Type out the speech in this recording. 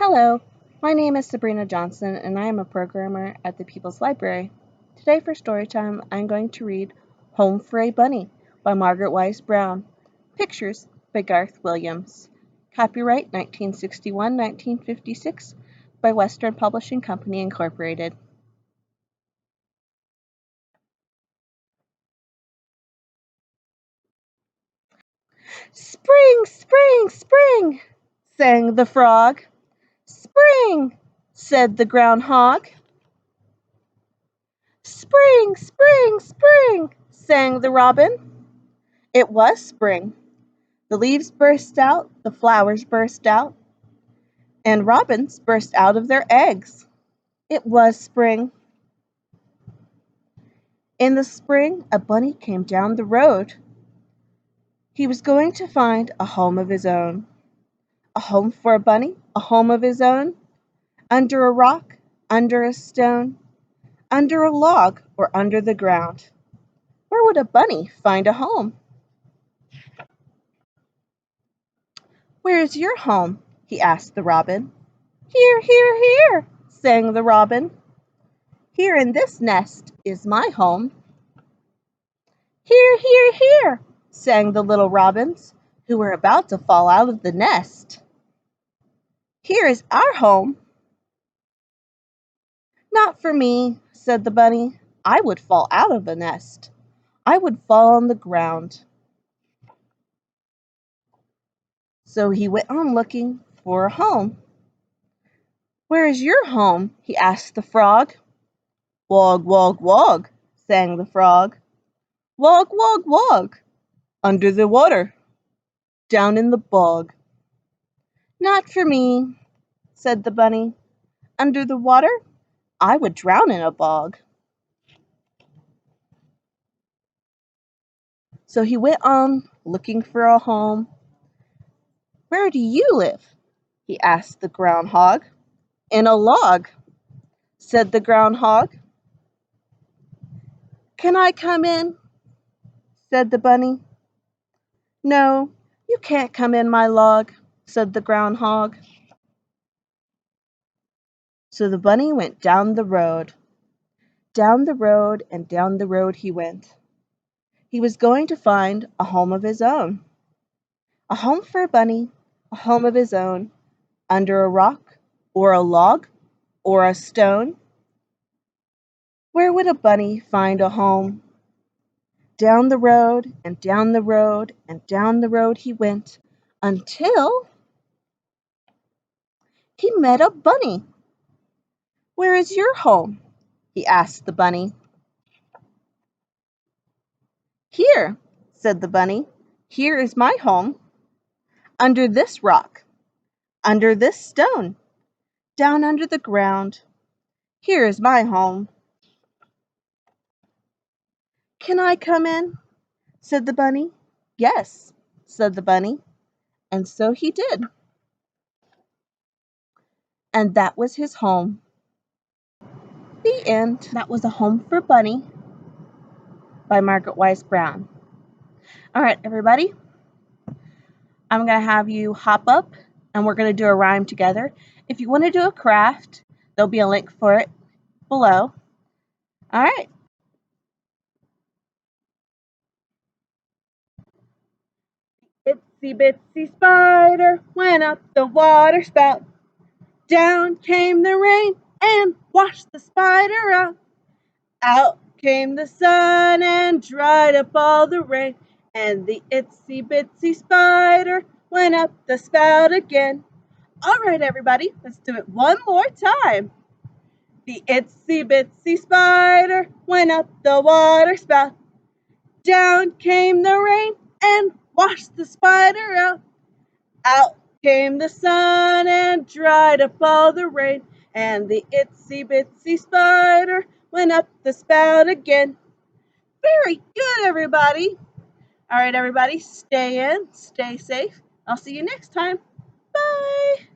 Hello, my name is Sabrena Johnson and I am a programmer at the People's Library. Today for Storytime, I'm going to read Home for a Bunny by Margaret Wise Brown. Pictures by Garth Williams. Copyright 1961-1956 by Western Publishing Company, Incorporated. Spring, spring, spring, sang the frog. Spring, said the groundhog. Spring, spring, spring, sang the robin. It was spring. The leaves burst out, the flowers burst out, and robins burst out of their eggs. It was spring. In the spring, a bunny came down the road. He was going to find a home of his own. A home for a bunny, a home of his own, under a rock, under a stone, under a log, or under the ground. Where would a bunny find a home? Where is your home? He asked the robin. Here, here, here, sang the robin. Here in this nest is my home. Here, here, here, sang the little robins, who were about to fall out of the nest. Here is our home. Not for me, said the bunny. I would fall out of the nest. I would fall on the ground. So he went on looking for a home. Where is your home? He asked the frog. Wog, wog, wog, sang the frog. Wog, wog, wog, under the water, down in the bog. Not for me, said the bunny. Under the water, I would drown in a bog. So he went on looking for a home. Where do you live? He asked the groundhog. In a log, said the groundhog. Can I come in? Said the bunny. No, you can't come in my log, said the groundhog. So the bunny went down the road. Down the road and down the road he went. He was going to find a home of his own. A home for a bunny, a home of his own, under a rock, or a log, or a stone. Where would a bunny find a home? Down the road and down the road and down the road he went until he met a bunny. Where is your home? He asked the bunny. Here, said the bunny. Here is my home. Under this rock, under this stone, down under the ground. Here is my home. Can I come in? Said the bunny. Yes, said the bunny. And so he did. And that was his home. The end. That was A Home for Bunny by Margaret Wise Brown. All right, everybody. I'm going to have you hop up and we're going to do a rhyme together. If you want to do a craft, there'll be a link for it below. All right. Itsy bitsy spider went up the water spout. Down came the rain and washed the spider out. Out came the sun and dried up all the rain. And the itsy bitsy spider went up the spout again. All right, everybody, let's do it one more time. The itsy bitsy spider went up the water spout. Down came the rain and washed the spider out. Out came the sun and dried up all the rain. And the itsy bitsy spider went up the spout again. Very good, everybody. All right, everybody, stay in, stay safe. I'll see you next time. Bye.